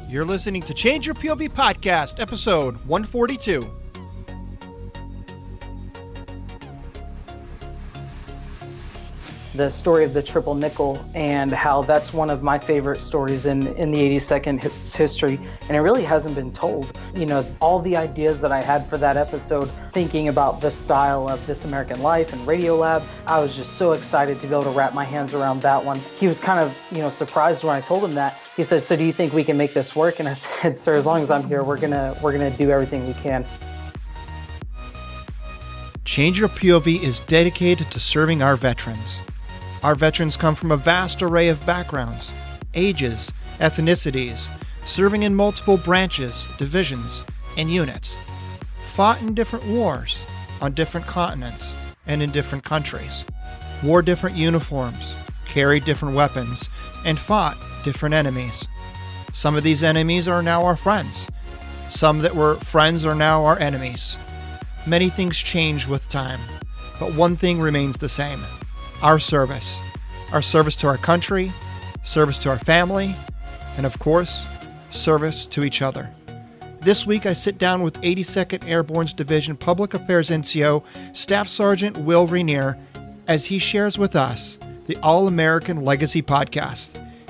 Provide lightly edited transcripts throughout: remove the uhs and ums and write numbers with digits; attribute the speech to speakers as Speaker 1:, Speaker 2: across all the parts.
Speaker 1: You're listening to Change Your POV Podcast, episode 142.
Speaker 2: The story of the triple nickel and how that's one of my favorite stories in the 82nd history, and it really hasn't been told. You know, all the ideas that I had for that episode, thinking about the style of This American Life and Radiolab, I was just so excited to be able to wrap my hands around that one. He was kind of, surprised when I told him that. He said, "So do you think we can make this work?" And I said, "Sir, as long as I'm here, we're gonna do everything we can."
Speaker 1: Change Your POV is dedicated to serving our veterans. Our veterans come from a vast array of backgrounds, ages, ethnicities, serving in multiple branches, divisions, and units, fought in different wars, on different continents, and in different countries, wore different uniforms, carried different weapons, and fought different enemies. Some of these enemies are now our friends. Some that were friends are now our enemies. Many things change with time, but one thing remains the same. Our service to our country, service to our family, and of course, service to each other. This week, I sit down with 82nd Airborne Division Public Affairs NCO, Staff Sergeant Will Reinier, as he shares with us the All-American Legacy Podcast,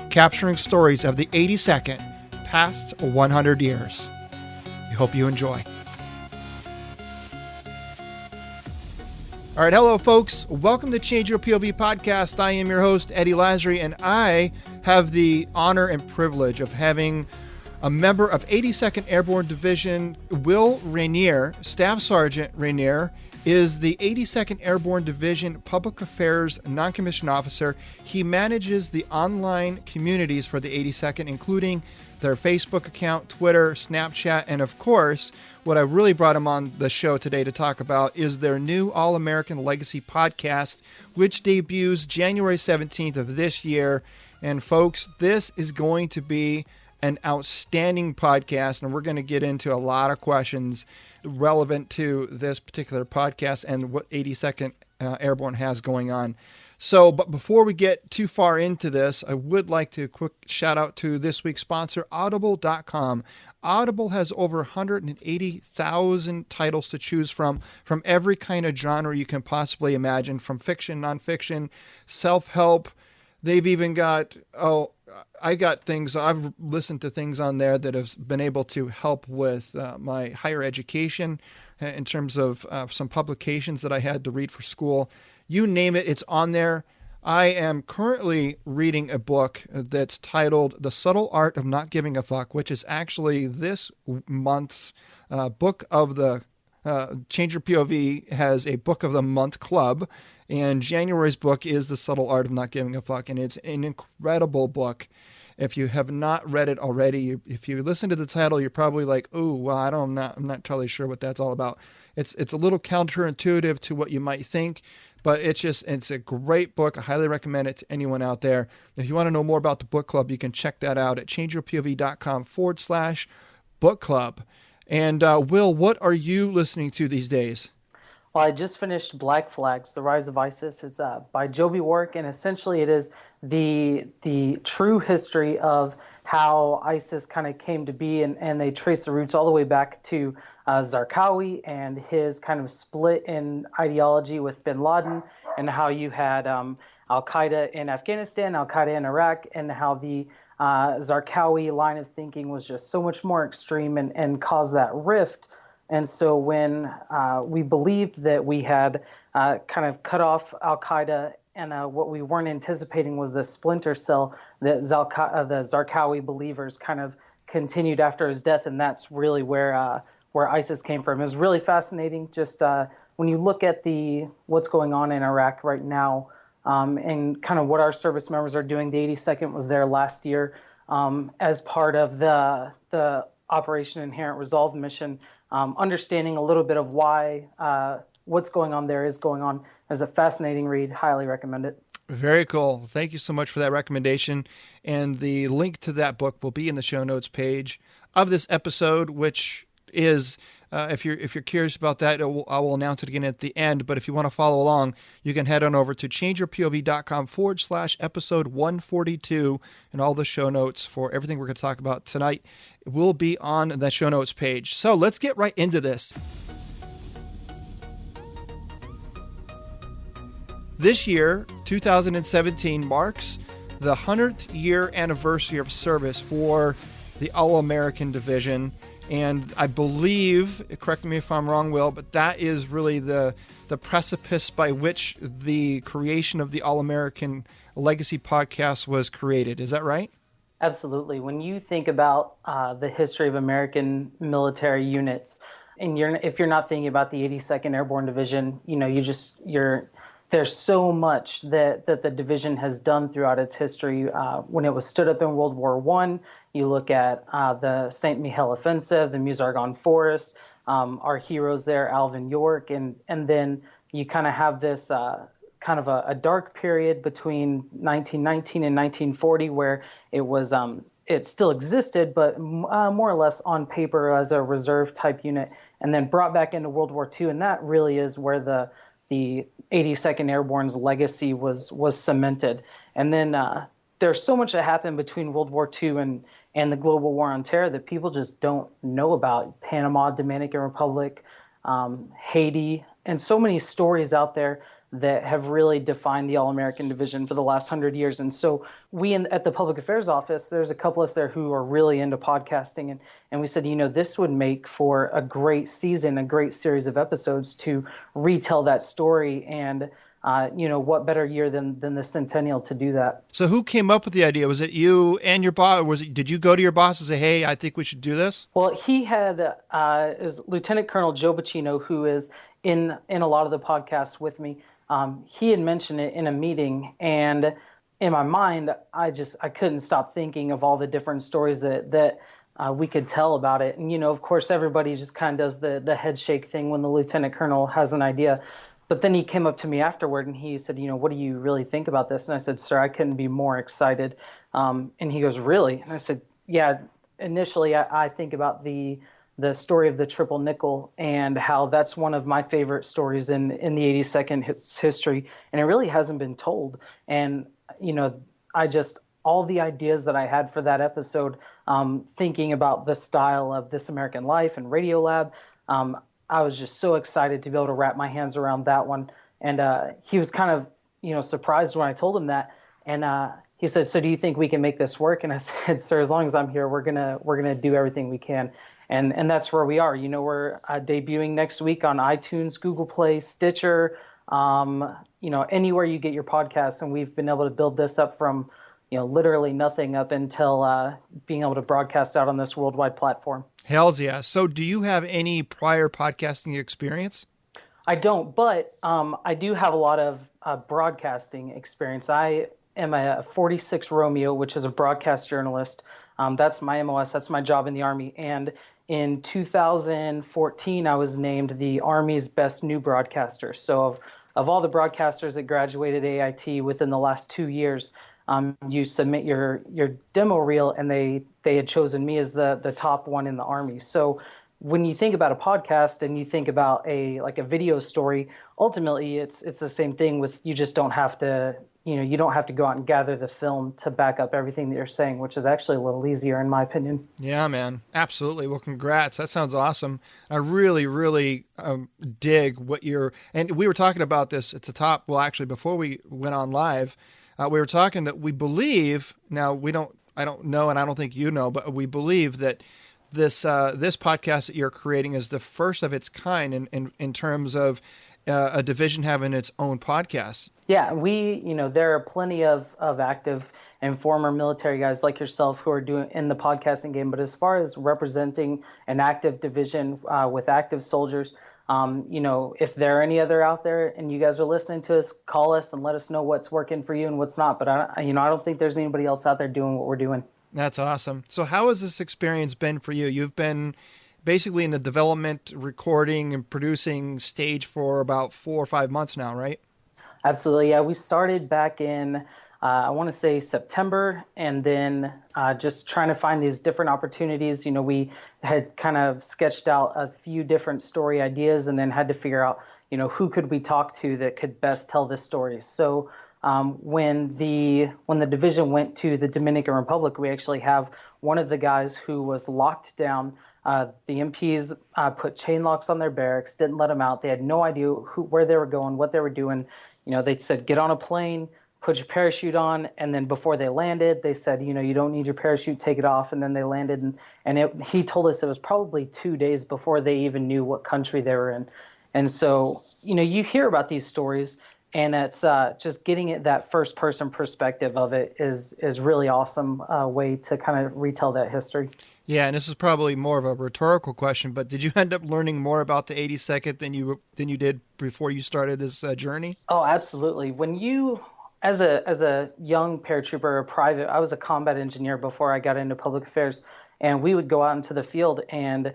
Speaker 1: capturing stories of the 82nd past 100 years. We hope you enjoy. All right, hello, folks. Welcome to Change Your POV Podcast. I am your host, Eddie Lazary, and I have the honor and privilege of having a member of 82nd Airborne Division, Will Reinier. Staff Sergeant Reinier is the 82nd Airborne Division Public Affairs Non-Commissioned Officer. He manages the online communities for the 82nd, including their Facebook account, Twitter, Snapchat, and of course, what I really brought him on the show today to talk about is their new All-American Legacy Podcast, which debuts January 17th of this year. And folks, this is going to be an outstanding podcast, and we're going to get into a lot of questions relevant to this particular podcast and what 82nd Airborne has going on. So, but before we get too far into this, I would like to quick shout out to this week's sponsor, Audible.com. Audible has over 180,000 titles to choose from every kind of genre you can possibly imagine, from fiction, nonfiction, self-help. They've even got, I've listened to things on there that have been able to help with my higher education in terms of some publications that I had to read for school. You name it, it's on there. I am currently reading a book that's titled The Subtle Art of Not Giving a Fuck, which is actually this month's book of the Change Your POV has a book of the month club, and January's book is The Subtle Art of Not Giving a Fuck, and it's an incredible book. If you have not read it already, if you listen to the title, you're probably like, "Oh, well, I'm not totally sure what that's all about." It's a little counterintuitive to what you might think. But it's a great book. I highly recommend it to anyone out there. If you want to know more about the book club, you can check that out at changeyourpov.com/book club. And Will, what are you listening to these days?
Speaker 2: Well, I just finished Black Flags, The Rise of ISIS. It's by Joby Warwick, and essentially it is the true history of how ISIS kind of came to be, and they trace the roots all the way back to Zarqawi and his kind of split in ideology with bin Laden, and how you had al-Qaeda in Afghanistan, al-Qaeda in Iraq, and how the Zarqawi line of thinking was just so much more extreme and caused that rift. And so when we believed that we had kind of cut off al-Qaeda, and what we weren't anticipating was the splinter cell that the Zarqawi believers kind of continued after his death, and that's really where ISIS came from. It was really fascinating. Just when you look at what's going on in Iraq right now, and kind of what our service members are doing. The 82nd was there last year as part of the Operation Inherent Resolve mission. Understanding a little bit of why what's going on there is going on is a fascinating read. Highly recommend it.
Speaker 1: Very cool. Thank you so much for that recommendation. And the link to that book will be in the show notes page of this episode, which is If you're curious about that, I will announce it again at the end. But if you want to follow along, you can head on over to changeyourpov.com/episode 142, and all the show notes for everything we're going to talk about tonight will be on the show notes page. So let's get right into this. This year, 2017, marks the 100th year anniversary of service for the All-American Division. And I believe, correct me if I'm wrong, Will, but that is really the precipice by which the creation of the All-American Legacy podcast was created. Is that right?
Speaker 2: Absolutely. When you think about the history of American military units, and if you're not thinking about the 82nd Airborne Division, there's so much that the division has done throughout its history. When it was stood up in World War I, you look at the St. Mihiel Offensive, the Meuse-Argonne Forest, our heroes there, Alvin York, and then you kind of have this kind of a dark period between 1919 and 1940 where it was it still existed, but more or less on paper as a reserve type unit, and then brought back into World War II, and that really is where the 82nd Airborne's legacy was cemented. And then there's so much that happened between World War II and the global war on terror that people just don't know about. Panama, Dominican Republic, Haiti, and so many stories out there that have really defined the All-American Division for the last 100 years. And so we at the Public Affairs Office, there's a couple of us there who are really into podcasting. And we said, this would make for a great season, a great series of episodes to retell that story. And, what better year than the centennial to do that?
Speaker 1: So who came up with the idea? Was it you and your boss? Did you go to your boss and say, hey, I think we should do this?
Speaker 2: Well, he had is Lieutenant Colonel Joe Bacino, who is in a lot of the podcasts with me. He had mentioned it in a meeting, and in my mind, I couldn't stop thinking of all the different stories that we could tell about it. And, of course, everybody just kind of does the head shake thing when the lieutenant colonel has an idea. But then he came up to me afterward and he said, what do you really think about this? And I said, sir, I couldn't be more excited. And he goes, really? And I said, yeah, initially I think about the story of the triple nickel and how that's one of my favorite stories in the 82nd history. And it really hasn't been told. And, all the ideas that I had for that episode, thinking about the style of This American Life and Radiolab, I was just so excited to be able to wrap my hands around that one. And he was kind of, surprised when I told him that. And he said, so do you think we can make this work? And I said, sir, as long as I'm here, we're gonna do everything we can. And that's where we are. We're debuting next week on iTunes, Google Play, Stitcher, anywhere you get your podcasts. And we've been able to build this up from, literally nothing up until being able to broadcast out on this worldwide platform.
Speaker 1: Hells yeah. So do you have any prior podcasting experience?
Speaker 2: I don't, but I do have a lot of broadcasting experience. I am a 46 Romeo, which is a broadcast journalist. That's my MOS. That's my job in the Army. And in 2014, I was named the Army's best new broadcaster. So of all the broadcasters that graduated AIT within the last 2 years, you submit your demo reel, and they had chosen me as the top one in the Army. So when you think about a podcast and you think about a video story, ultimately it's the same thing. With you just don't have to you don't have to go out and gather the film to back up everything that you're saying, which is actually a little easier in my opinion.
Speaker 1: Yeah, man, absolutely. Well, congrats. That sounds awesome. I really, really dig what and we were talking about this at the top. Well, actually, before we went on live. We were talking that we believe, now I don't know, and I don't think you know, but we believe that this podcast that you're creating is the first of its kind in terms of a division having its own podcast.
Speaker 2: Yeah, there are plenty of active and former military guys like yourself who are doing in the podcasting game. But as far as representing an active division with active soldiers, if there are any other out there and you guys are listening to us, call us and let us know what's working for you and what's not. But I don't think there's anybody else out there doing what we're doing. That's
Speaker 1: awesome. So how has this experience been for you? You've been basically in the development, recording, and producing stage for about 4 or 5 months now, right?
Speaker 2: Absolutely. Yeah, we started back in I want to say September, and then just trying to find these different opportunities. We had kind of sketched out a few different story ideas, and then had to figure out, who could we talk to that could best tell this story. So when the division went to the Dominican Republic, we actually have one of the guys who was locked down. The MPs put chain locks on their barracks, didn't let them out. They had no idea where they were going, what they were doing. They said, get on a plane, put your parachute on, and then before they landed, they said, you don't need your parachute, take it off, and then they landed. And he told us it was probably 2 days before they even knew what country they were in. And so, you hear about these stories, and it's just getting it that first-person perspective of it is really awesome way to kind of retell that history.
Speaker 1: Yeah, and this is probably more of a rhetorical question, but did you end up learning more about the 82nd than you did before you started this journey?
Speaker 2: Oh, absolutely. When you, as a young paratrooper or private, I was a combat engineer before I got into public affairs, and we would go out into the field, and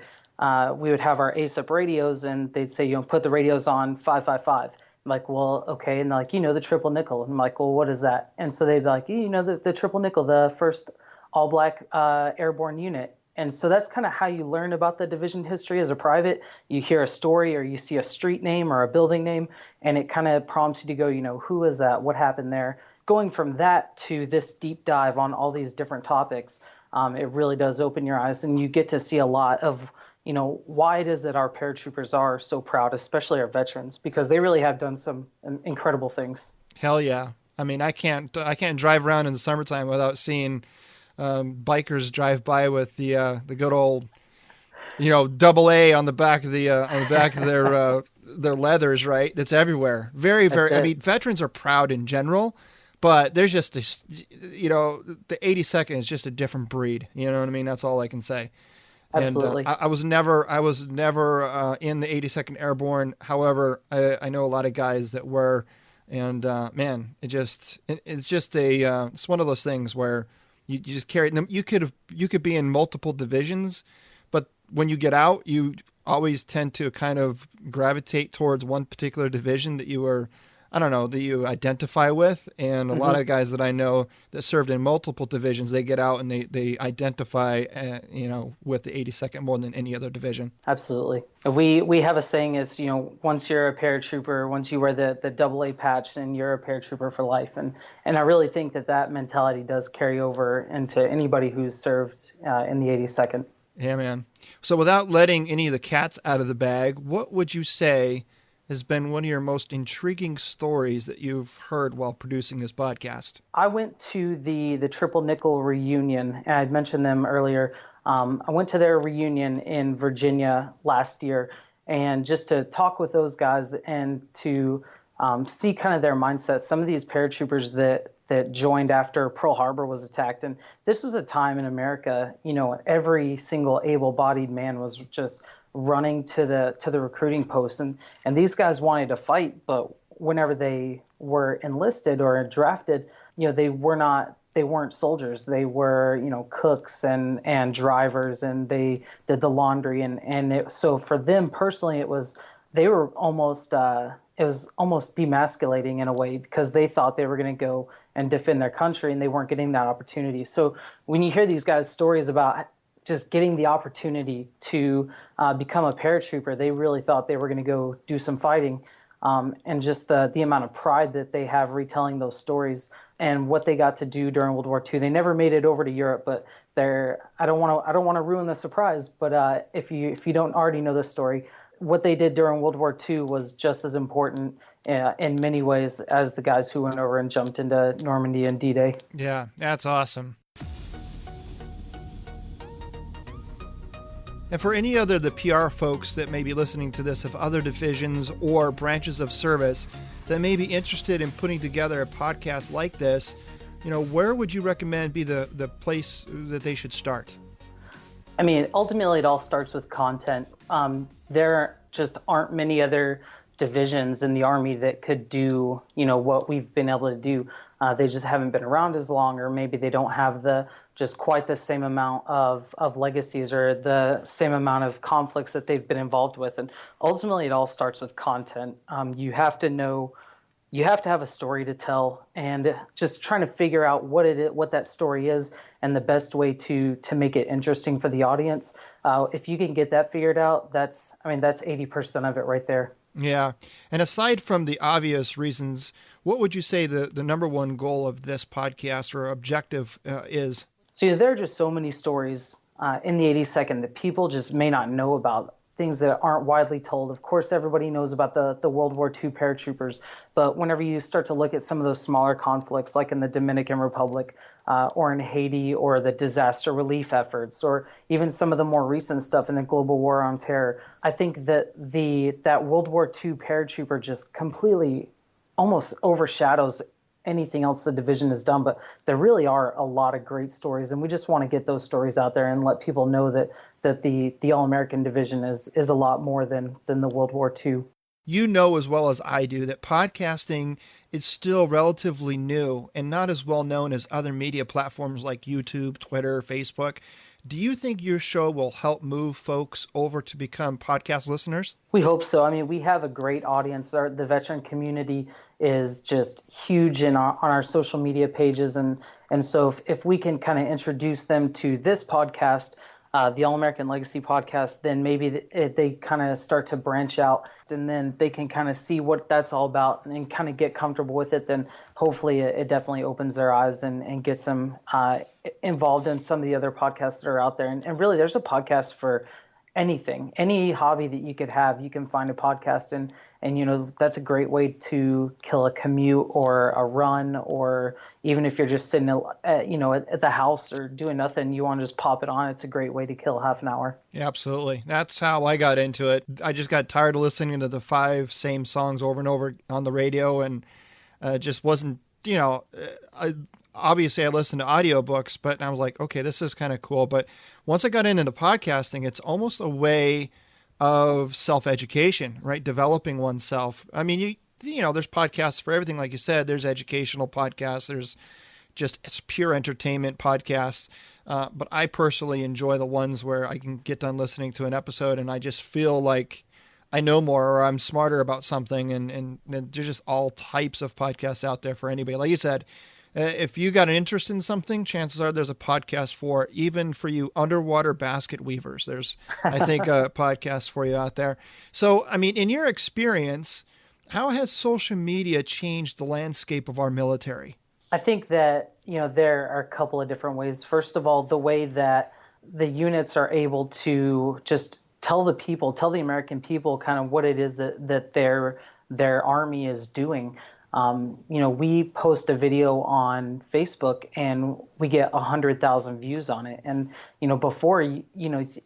Speaker 2: we would have our ASAP radios, and they'd say, put the radios on 555. I'm like, well, okay. And they're like, the triple nickel. I'm like, well, what is that? And so they'd be like, the triple nickel, the first all-black airborne unit. And so that's kind of how you learn about the division history as a private. You hear a story or you see a street name or a building name, and it kind of prompts you to go, who is that? What happened there? Going from that to this deep dive on all these different topics, it really does open your eyes, and you get to see a lot of, why it is that our paratroopers are so proud, especially our veterans, because they really have done some incredible things.
Speaker 1: Hell yeah. I mean, I can't drive around in the summertime without seeing bikers drive by with the good old, double A on the back of their leathers, right? It's everywhere. Very, very. I mean, veterans are proud in general, but there's just this, the 82nd is just a different breed. You know what I mean? That's all I can say.
Speaker 2: Absolutely.
Speaker 1: And I was never in the 82nd Airborne. However, I know a lot of guys that were, and man, it's one of those things where you just carry them. You could be in multiple divisions, but when you get out, you always tend to kind of gravitate towards one particular division that you identify with. And a lot of guys that I know that served in multiple divisions, they get out and they identify, with the 82nd more than any other division.
Speaker 2: Absolutely. We have a saying is, once you're a paratrooper, once you wear the double A patch, then you're a paratrooper for life. And I really think that mentality does carry over into anybody who's served in the 82nd.
Speaker 1: Yeah, man. So without letting any of the cats out of the bag, what would you say has been one of your most intriguing stories that you've heard while producing this podcast?
Speaker 2: I went to the Triple Nickel reunion, and I'd mentioned them earlier. I went to their reunion in Virginia last year, and just to talk with those guys and to see kind of their mindset. Some of these paratroopers that joined after Pearl Harbor was attacked, and this was a time in America, every single able-bodied man was just running to the recruiting post, and these guys wanted to fight, but whenever they were enlisted or drafted, they weren't soldiers. They were cooks and drivers, and they did the laundry, so for them personally it was almost demasculating in a way, because they thought they were going to go and defend their country, and they weren't getting that opportunity. So when you hear these guys' stories about just getting the opportunity to become a paratrooper, they really thought they were going to go do some fighting, and just the amount of pride that they have retelling those stories and what they got to do during World War II. They never made it over to Europe, but I don't want to ruin the surprise, but if you don't already know the story, what they did during World War II was just as important in many ways as the guys who went over and jumped into Normandy and D-Day.
Speaker 1: Yeah, that's awesome. And for any other of the PR folks that may be listening to this of other divisions or branches of service that may be interested in putting together a podcast like this, where would you recommend be the place that they should start?
Speaker 2: I mean, ultimately it all starts with content. There just aren't many other divisions in the Army that could do, what we've been able to do. They just haven't been around as long, or maybe they don't have just quite the same amount of legacies or the same amount of conflicts that they've been involved with. And ultimately, it all starts with content. You have to know you have to have a story to tell, and just trying to figure out what that story is and the best way to make it interesting for the audience. If you can get that figured out, that's 80% of it right there.
Speaker 1: Yeah. And aside from the obvious reasons, what would you say the number one goal of this podcast or objective is?
Speaker 2: So there are just so many stories in the 82nd that people just may not know about, things that aren't widely told. Of course, everybody knows about the World War II paratroopers, but whenever you start to look at some of those smaller conflicts, like in the Dominican Republic or in Haiti, or the disaster relief efforts, or even some of the more recent stuff in the global war on terror, I think that that World War II paratrooper just completely almost overshadows anything else the division has done. But there really are a lot of great stories, and we just want to get those stories out there and let people know that the All-American Division is a lot more than the World War II.
Speaker 1: You know as well as I do that podcasting is still relatively new and not as well known as other media platforms like YouTube, Twitter, Facebook. Do you think your show will help move folks over to become podcast listeners?
Speaker 2: We hope so. I mean, we have a great audience. The veteran community is just huge on our social media pages. And so if we can kind of introduce them to this podcast, the All-American Legacy podcast, then maybe they kind of start to branch out, and then they can kind of see what that's all about and kind of get comfortable with it. Then hopefully it definitely opens their eyes and gets them involved in some of the other podcasts that are out there. And really, there's a podcast for anything, any hobby that you could have, you can find a podcast. And that's a great way to kill a commute or a run, or even if you're just sitting at the house or doing nothing, you want to just pop it on. It's a great way to kill half an hour. Yeah, absolutely.
Speaker 1: That's how I got into it. I just got tired of listening to the 5 same songs over and over on the radio, and just wasn't, obviously I listened to audiobooks, but I was like, okay, this is kind of cool. But once I got into podcasting, it's almost a way of self-education, right? Developing oneself. I mean, there's podcasts for everything. Like you said, there's educational podcasts. There's it's pure entertainment podcasts. But I personally enjoy the ones where I can get done listening to an episode and I just feel like I know more or I'm smarter about something. And there's just all types of podcasts out there for anybody. Like you said, if you got an interest in something, chances are there's a podcast for it. Even for you underwater basket weavers, there's, I think, a podcast for you out there. So, I mean, in your experience, how has social media changed the landscape of our military?
Speaker 2: I think that, there are a couple of different ways. First of all, the way that the units are able to just tell the American people kind of what it is that their army is doing. We post a video on Facebook and we get 100,000 views on it. And, before,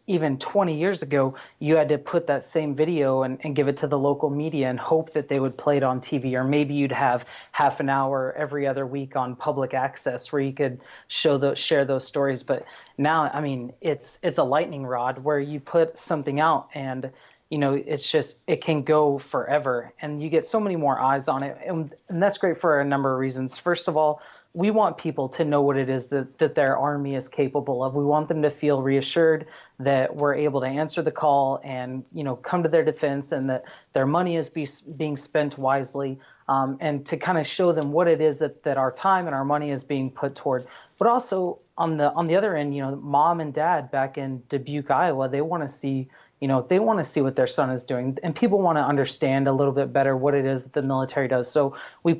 Speaker 2: even 20 years ago, you had to put that same video and give it to the local media and hope that they would play it on TV, or maybe you'd have half an hour every other week on public access where you could share those stories. But now, I mean, it's a lightning rod where you put something out and it can go forever, and you get so many more eyes on it. And that's great for a number of reasons. First of all, we want people to know what it is that their army is capable of. We want them to feel reassured that we're able to answer the call and, come to their defense, and that their money is being spent wisely, and to kind of show them what it is that our time and our money is being put toward. But also on the other end, mom and dad back in Dubuque, Iowa, they want to see what their son is doing, and people want to understand a little bit better what it is that the military does. So we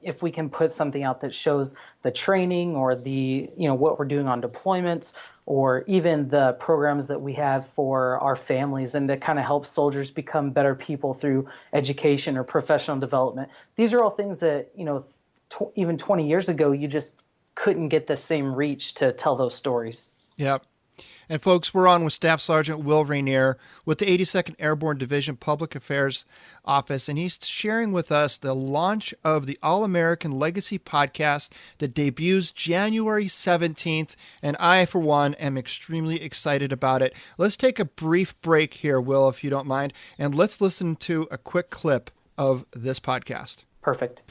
Speaker 2: if we can put something out that shows the training or what we're doing on deployments, or even the programs that we have for our families, and to kind of help soldiers become better people through education or professional development. These are all things that, even 20 years ago, you just couldn't get the same reach to tell those stories.
Speaker 1: Yep. And folks, we're on with Staff Sergeant Will Reinier with the 82nd Airborne Division Public Affairs Office, and he's sharing with us the launch of the All-American Legacy podcast that debuts January 17th, and I, for one, am extremely excited about it. Let's take a brief break here, Will, if you don't mind, and let's listen to a quick clip of this podcast.
Speaker 2: Perfect.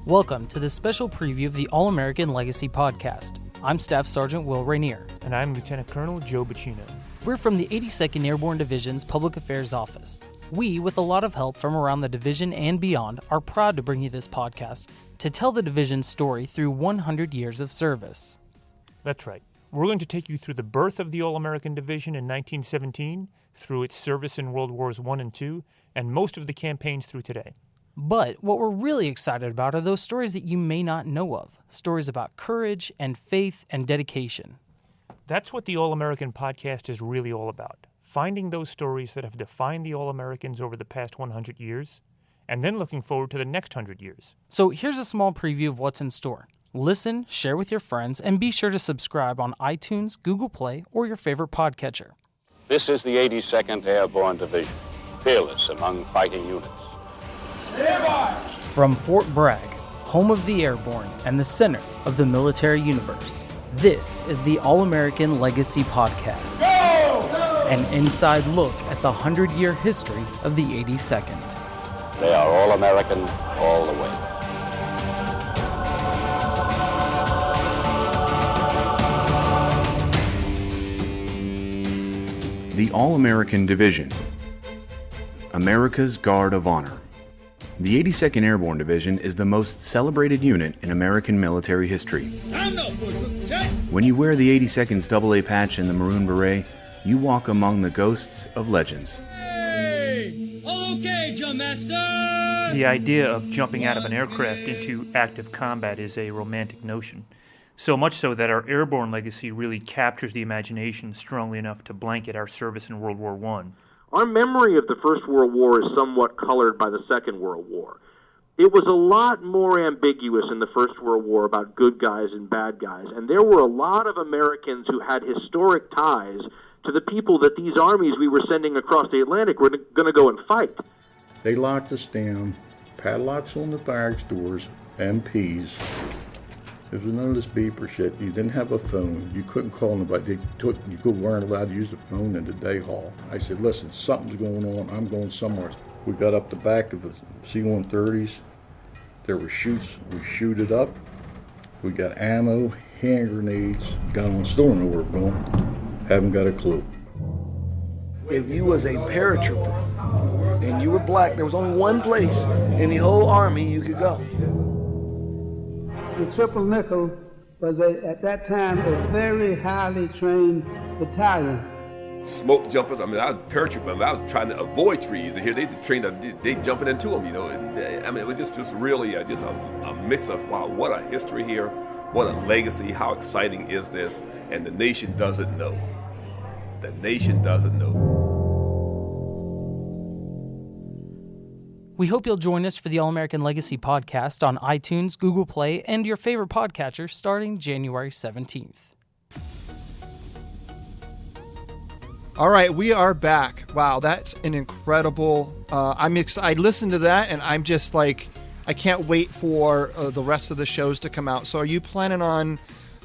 Speaker 3: Welcome to this special preview of the All-American Legacy podcast. I'm Staff Sergeant Will Reinier.
Speaker 4: And I'm Lieutenant Colonel Joe Bacino.
Speaker 3: We're from the 82nd Airborne Division's Public Affairs Office. We, with a lot of help from around the division and beyond, are proud to bring you this podcast to tell the division's story through 100 years of service.
Speaker 4: That's right. We're going to take you through the birth of the All-American Division in 1917, through its service in World Wars I and II, and most of the campaigns through today.
Speaker 3: But what we're really excited about are those stories that you may not know of, stories about courage and faith and dedication.
Speaker 4: That's what the All-American podcast is really all about, finding those stories that have defined the All-Americans over the past 100 years, and then looking forward to the next 100 years.
Speaker 3: So here's a small preview of what's in store. Listen, share with your friends, and be sure to subscribe on iTunes, Google Play, or your favorite podcatcher.
Speaker 5: This is the 82nd Airborne Division, fearless among fighting units.
Speaker 3: From Fort Bragg, home of the airborne and the center of the military universe, this is the All-American Legacy Podcast. An inside look at the 100-year history of the 82nd.
Speaker 5: They are all American all the way.
Speaker 6: The All-American Division, America's Guard of Honor. The 82nd Airborne Division is the most celebrated unit in American military history. When you wear the 82nd's AA patch and the maroon beret, you walk among the ghosts of legends.
Speaker 7: Hey! Okay, Jump Master!
Speaker 4: The idea of jumping out of an aircraft into active combat is a romantic notion. So much so that our airborne legacy really captures the imagination strongly enough to blanket our service in World War I.
Speaker 8: Our memory of the First World War is somewhat colored by the Second World War. It was a lot more ambiguous in the First World War about good guys and bad guys, and there were a lot of Americans who had historic ties to the people that these armies we were sending across the Atlantic were going to go and fight.
Speaker 9: They locked us down, padlocks on the barracks doors, MPs. There was none of this beeper shit. You didn't have a phone. You couldn't call nobody. You weren't allowed to use the phone in the day hall. I said, listen, something's going on. I'm going somewhere. We got up the back of the C-130s. There were chutes. We shooted up. We got ammo, hand grenades. Got on, still don't know where we're going. Haven't got a clue.
Speaker 10: If you was a paratrooper and you were black, there was only one place in the whole Army you could go.
Speaker 11: The Triple Nickel was, at that time, a very highly trained battalion.
Speaker 12: Smoke jumpers, I was paratrooping, I was trying to avoid trees, and here they jumping into them, it was just really just a mix of, wow, what a history here, what a legacy, how exciting is this, and the nation doesn't know. The nation doesn't know.
Speaker 3: We hope you'll join us for the All-American Legacy Podcast on iTunes, Google Play, and your favorite podcatcher starting January 17th.
Speaker 1: All right, we are back. Wow, that's an incredible... I'm excited. I listened to that, and I'm just like, I can't wait for the rest of the shows to come out. So are you planning on,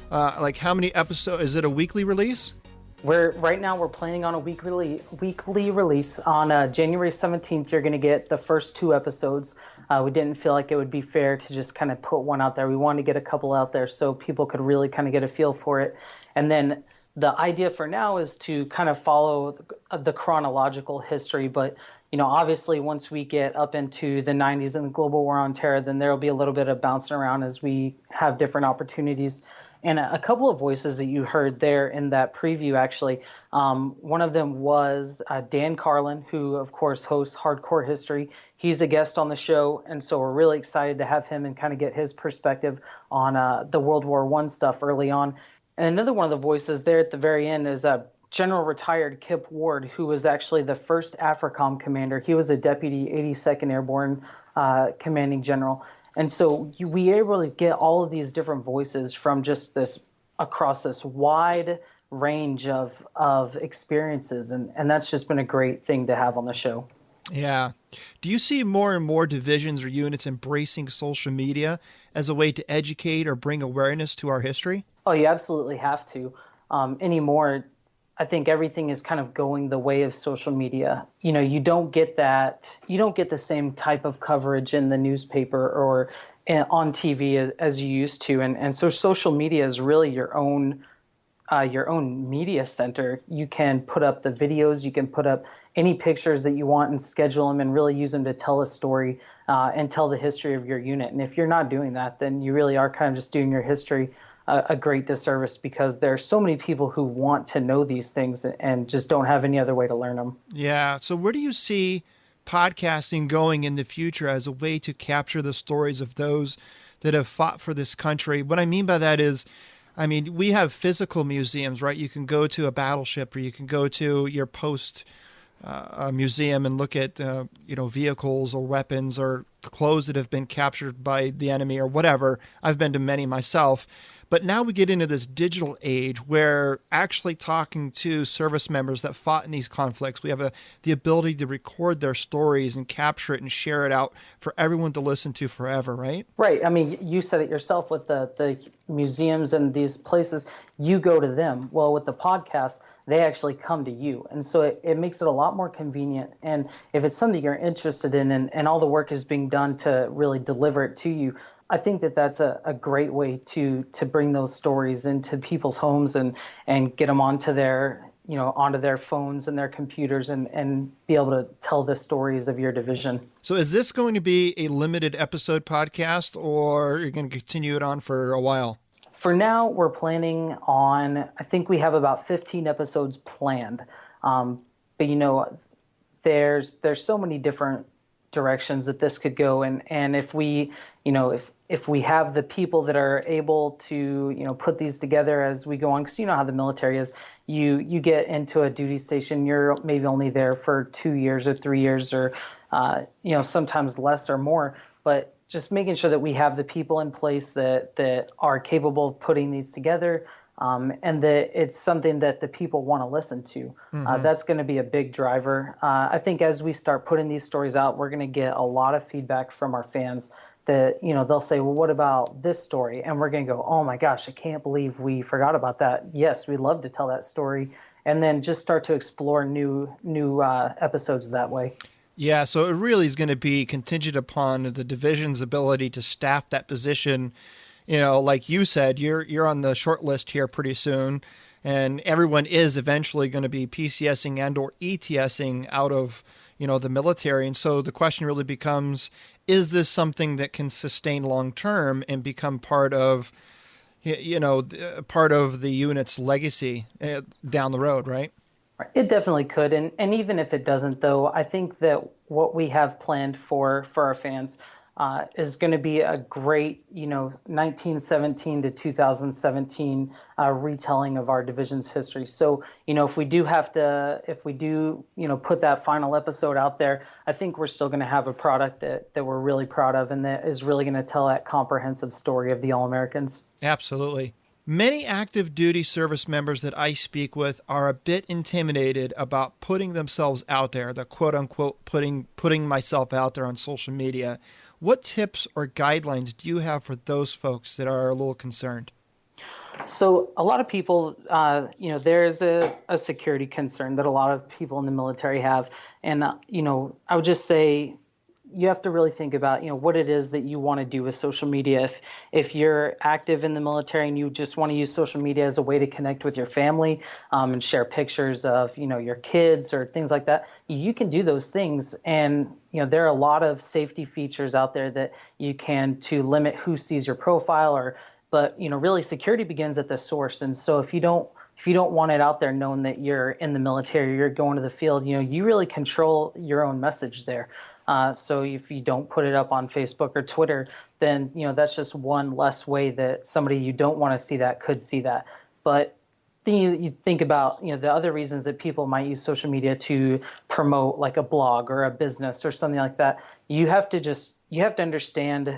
Speaker 1: how many episodes? Is it a weekly release?
Speaker 2: Right now we're planning on a weekly release. On January 17th, you're going to get the first 2 episodes. We didn't feel like it would be fair to just kind of put one out there. We wanted to get a couple out there so people could really kind of get a feel for it. And then the idea for now is to kind of follow the chronological history. But, obviously once we get up into the 90s and the global war on terror, then there will be a little bit of bouncing around as we have different opportunities. And a couple of voices that you heard there in that preview, actually, one of them was Dan Carlin, who, of course, hosts Hardcore History. He's a guest on the show, and so we're really excited to have him and kind of get his perspective on the World War I stuff early on. And another one of the voices there at the very end is General Retired Kip Ward, who was actually the first AFRICOM commander. He was a Deputy 82nd Airborne Commanding General. And so we able to get all of these different voices from just this across this wide range of experiences. And that's just been a great thing to have on the show.
Speaker 1: Yeah. Do you see more and more divisions or units embracing social media as a way to educate or bring awareness to our history?
Speaker 2: Oh, you absolutely have to. Anymore, I think everything is kind of going the way of social media. You don't get the same type of coverage in the newspaper or on TV as you used to. And so social media is really your own your own media center. You can put up the videos, you can put up any pictures that you want and schedule them and really use them to tell a story and tell the history of your unit. And if you're not doing that, then you really are kind of just doing your history a great disservice, because there are so many people who want to know these things and just don't have any other way to learn them.
Speaker 1: Yeah. So where do you see podcasting going in the future as a way to capture the stories of those that have fought for this country? What I mean by that is, we have physical museums, right? You can go to a battleship, or you can go to your post museum and look at, vehicles or weapons or clothes that have been captured by the enemy or whatever. I've been to many myself. But now we get into this digital age where actually talking to service members that fought in these conflicts, we have the ability to record their stories and capture it and share it out for everyone to listen to forever, right?
Speaker 2: Right. You said it yourself with the museums and these places. You go to them. Well, with the podcast, they actually come to you. And so it makes it a lot more convenient. And if it's something you're interested in and all the work is being done to really deliver it to you, I think that that's a great way to bring those stories into people's homes and get them onto their phones and their computers and be able to tell the stories of your division.
Speaker 1: So is this going to be a limited episode podcast, or are you going to continue it on for a while?
Speaker 2: For now, we're planning on, I think we have about 15 episodes planned. But there's so many different directions that this could go, and if we if we have the people that are able to put these together as we go on, because you know how the military is, you get into a duty station, you're maybe only there for 2 years or 3 years or sometimes less or more, but just making sure that we have the people in place that are capable of putting these together, and that it's something that the people want to listen to.
Speaker 1: Mm-hmm.
Speaker 2: That's going to be a big driver. I think as we start putting these stories out, we're going to get a lot of feedback from our fans that, they'll say, well, what about this story? And we're going to go, oh my gosh, I can't believe we forgot about that. Yes, we'd love to tell that story. And then just start to explore new episodes that way.
Speaker 1: Yeah, so it really is going to be contingent upon the division's ability to staff that position. Like you said, you're on the short list here pretty soon, and everyone is eventually going to be PCSing and or ETSing out of, the military. And so the question really becomes, is this something that can sustain long term and become part of, part of the unit's legacy down the road, right?
Speaker 2: It definitely could. And even if it doesn't, though, I think that what we have planned for our fans is going to be a great, 1917 to 2017 retelling of our division's history. So, if we do put that final episode out there, I think we're still going to have a product that we're really proud of and that is really going to tell that comprehensive story of the All-Americans.
Speaker 1: Absolutely. Many active duty service members that I speak with are a bit intimidated about putting themselves out there, the quote unquote putting myself out there on social media. What tips or guidelines do you have for those folks that are a little concerned?
Speaker 2: So a lot of people, there's a security concern that a lot of people in the military have. And, I would just say you have to really think about, what it is that you want to do with social media. If you're active in the military and you just want to use social media as a way to connect with your family and share pictures of, your kids or things like that, you can do those things. And, there are a lot of safety features out there that you can to limit who sees your profile but really security begins at the source. And so if you don't want it out there known that you're in the military, you're going to the field, you really control your own message there. So if you don't put it up on Facebook or Twitter, then, that's just one less way that somebody you don't want to see that could see that. But then you think about, the other reasons that people might use social media to promote like a blog or a business or something like that. You have to understand,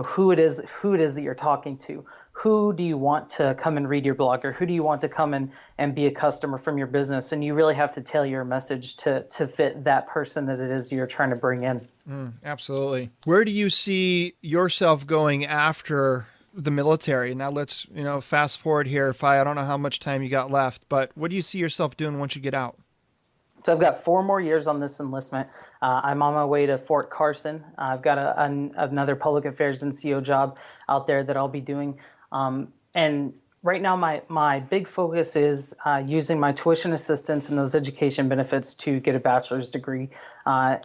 Speaker 2: who it is that you're talking to. Who do you want to come and read your blog, or who do you want to come and be a customer from your business? And you really have to tailor your message to fit that person that it is you're trying to bring in.
Speaker 1: Absolutely. Where do you see yourself going after the military? Now let's, fast forward here. I don't know how much time you got left, but what do you see yourself doing once you get out?
Speaker 2: So I've got 4 more years on this enlistment. I'm on my way to Fort Carson. I've got another public affairs NCO job out there that I'll be doing. And right now, my big focus is using my tuition assistance and those education benefits to get a bachelor's degree. I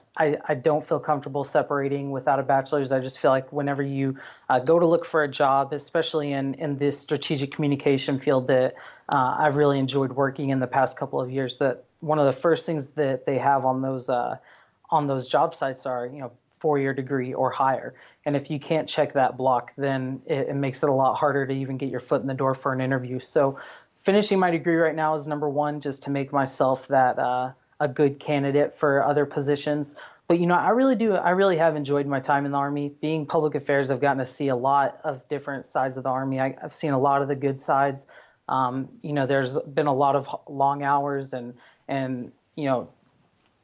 Speaker 2: don't feel comfortable separating without a bachelor's. I just feel like whenever you go to look for a job, especially in this strategic communication field that I've really enjoyed working in the past couple of years, that one of the first things that they have on those job sites are, 4-year degree or higher. And if you can't check that block, then it makes it a lot harder to even get your foot in the door for an interview. So finishing my degree right now is number one, just to make myself that a good candidate for other positions. But, I really have enjoyed my time in the Army. Being public affairs, I've gotten to see a lot of different sides of the Army. I've seen a lot of the good sides. There's been a lot of long hours and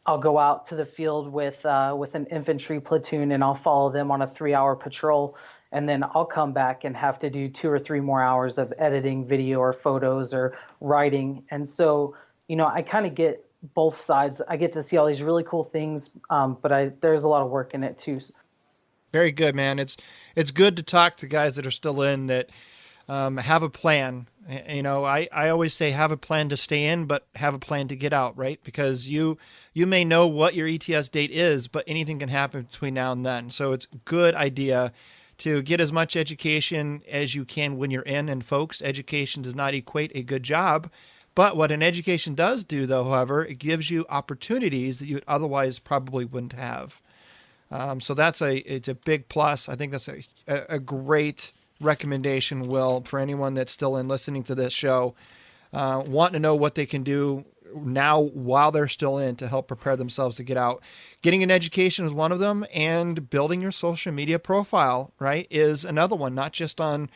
Speaker 2: I'll go out to the field with an infantry platoon and I'll follow them on a 3-hour patrol. And then I'll come back and have to do 2 or 3 more hours of editing video or photos or writing. And so, I kind of get both sides. I get to see all these really cool things, but there's a lot of work in it too.
Speaker 1: Very good, man. It's good to talk to guys that are still in that have a plan. I always say have a plan to stay in, but have a plan to get out, right? Because you may know what your ETS date is, but anything can happen between now and then. So it's a good idea to get as much education as you can when you're in. And folks, education does not equate a good job. But what an education does do, though, however, it gives you opportunities that you otherwise probably wouldn't have. So it's a big plus. I think that's a great recommendation, Will, for anyone that's still in listening to this show, wanting to know what they can do now while they're still in to help prepare themselves to get out. Getting an education is one of them, and building your social media profile, right, is another one. Not just on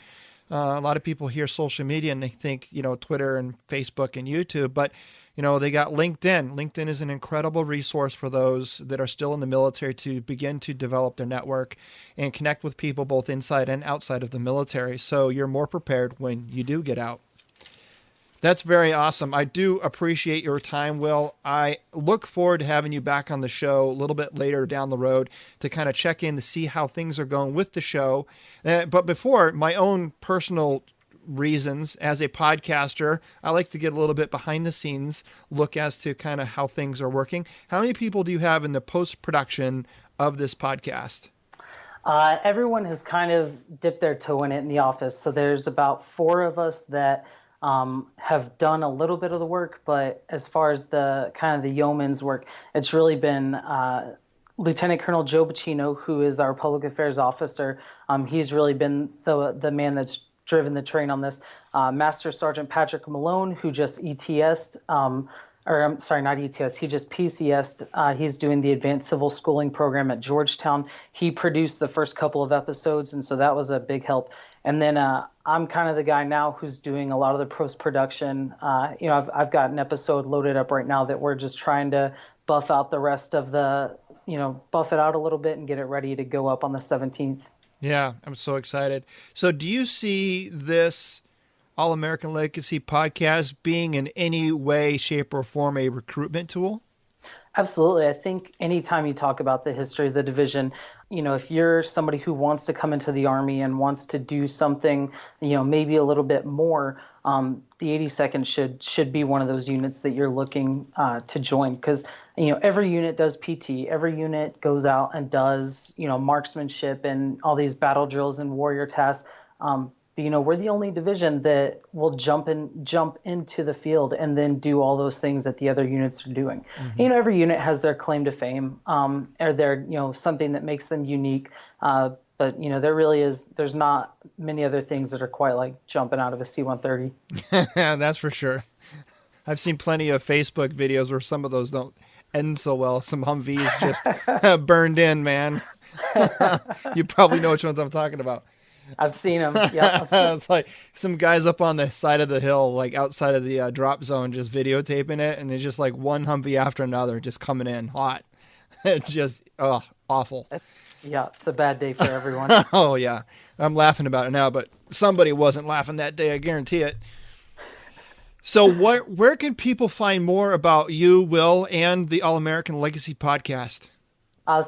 Speaker 1: a lot of people hear social media and they think, Twitter and Facebook and YouTube, but they got LinkedIn. LinkedIn is an incredible resource for those that are still in the military to begin to develop their network and connect with people both inside and outside of the military. So you're more prepared when you do get out. That's very awesome. I do appreciate your time, Will. I look forward to having you back on the show a little bit later down the road to kind of check in to see how things are going with the show. But before, my own personal reasons as a podcaster, I like to get a little bit behind the scenes look as to kind of how things are working. How many people do you have in the post-production of this podcast?
Speaker 2: Everyone has kind of dipped their toe in it in the office. So there's about 4 of us that have done a little bit of the work, but as far as the kind of the yeoman's work, it's really been Lieutenant Colonel Joe Bacino, who is our public affairs officer. He's really been the man that's driven the train on this. Master Sergeant Patrick Malone, who just ETS'd, not ETS, he just PCS'd. He's doing the Advanced Civil Schooling program at Georgetown. He produced the first couple of episodes, and so that was a big help. And then I'm kind of the guy now who's doing a lot of the post-production. I've got an episode loaded up right now that we're just trying to buff out the rest of buff it out a little bit and get it ready to go up on the 17th.
Speaker 1: Yeah, I'm so excited. So do you see this All-American Legacy podcast being in any way, shape, or form a recruitment tool?
Speaker 2: Absolutely. I think anytime you talk about the history of the division, if you're somebody who wants to come into the Army and wants to do something, maybe a little bit more, the 82nd should be one of those units that you're looking to join, because every unit does PT, every unit goes out and does marksmanship and all these battle drills and warrior tasks. But, we're the only division that will jump into the field and then do all those things that the other units are doing. Mm-hmm. Every unit has their claim to fame, or their something that makes them unique. But there's not many other things that are quite like jumping out of a C-130.
Speaker 1: That's for sure. I've seen plenty of Facebook videos where some of those don't end so well. Some Humvees just burned in, man. You probably know which ones I'm talking about.
Speaker 2: I've seen them. Yeah,
Speaker 1: it's like some guys up on the side of the hill, like outside of the drop zone, just videotaping it, and there's just like one Humvee after another just coming in hot. It's just awful.
Speaker 2: Yeah, it's a bad day for everyone.
Speaker 1: Oh yeah, I'm laughing about it now, but somebody wasn't laughing that day, I guarantee it. So where can people find more about you, Will, and the All-American Legacy podcast?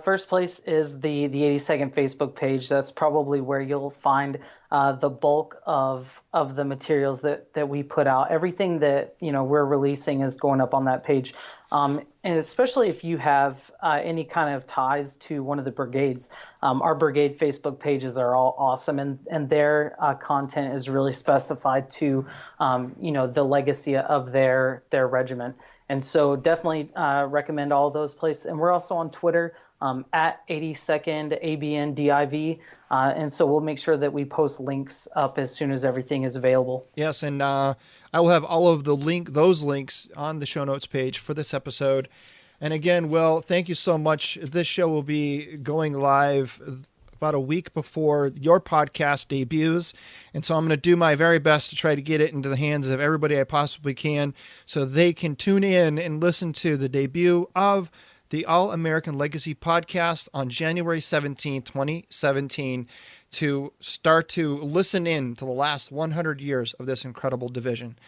Speaker 2: First place is the 82nd Facebook page. That's probably where you'll find the bulk of the materials that we put out. Everything that we're releasing is going up on that page. And especially if you have any kind of ties to one of the brigades, our brigade Facebook pages are all awesome, and their content is really specified to the legacy of their regiment. And so definitely recommend all those places. And we're also on Twitter at 82nd ABN DIV. And so we'll make sure that we post links up as soon as everything is available.
Speaker 1: Yes, and I will have all of those links on the show notes page for this episode. And again, Will, thank you so much. This show will be going live about a week before your podcast debuts. And so I'm going to do my very best to try to get it into the hands of everybody I possibly can so they can tune in and listen to the debut of the All-American Legacy podcast on January 17, 2017, to start to listen in to the last 100 years of this incredible division.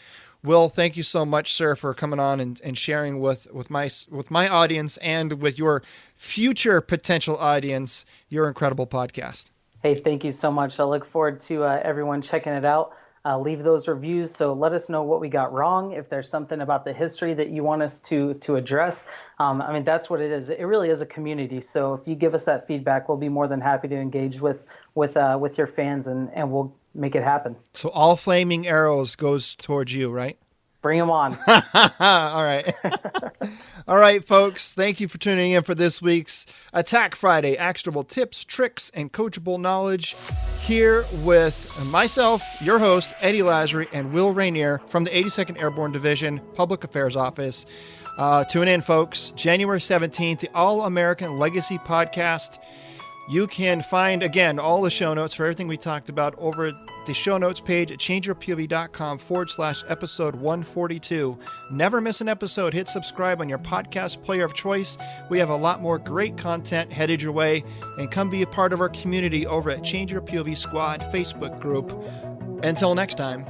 Speaker 1: Will, thank you so much, sir, for coming on and sharing with my audience and with your future potential audience your incredible podcast.
Speaker 2: Hey, thank you so much. I look forward to everyone checking it out. Leave those reviews, so let us know what we got wrong. If there's something about the history that you want us to address, that's what it is. It really is a community. So if you give us that feedback, we'll be more than happy to engage with your fans, and we'll make it happen.
Speaker 1: So all flaming arrows goes towards you, right?
Speaker 2: Bring them on.
Speaker 1: All right. All right, folks. Thank you for tuning in for this week's Attack Friday. Actionable tips, tricks, and coachable knowledge here with myself, your host, Eddie Lazary, and Will Reinier from the 82nd Airborne Division Public Affairs Office. Tune in, folks. January 17th, the All-American Legacy Podcast. You can find, again, all the show notes for everything we talked about over the show notes page at changeyourpov.com/episode 142. Never miss an episode. Hit subscribe on your podcast player of choice. We have a lot more great content headed your way. And come be a part of our community over at Change Your POV Squad Facebook group. Until next time.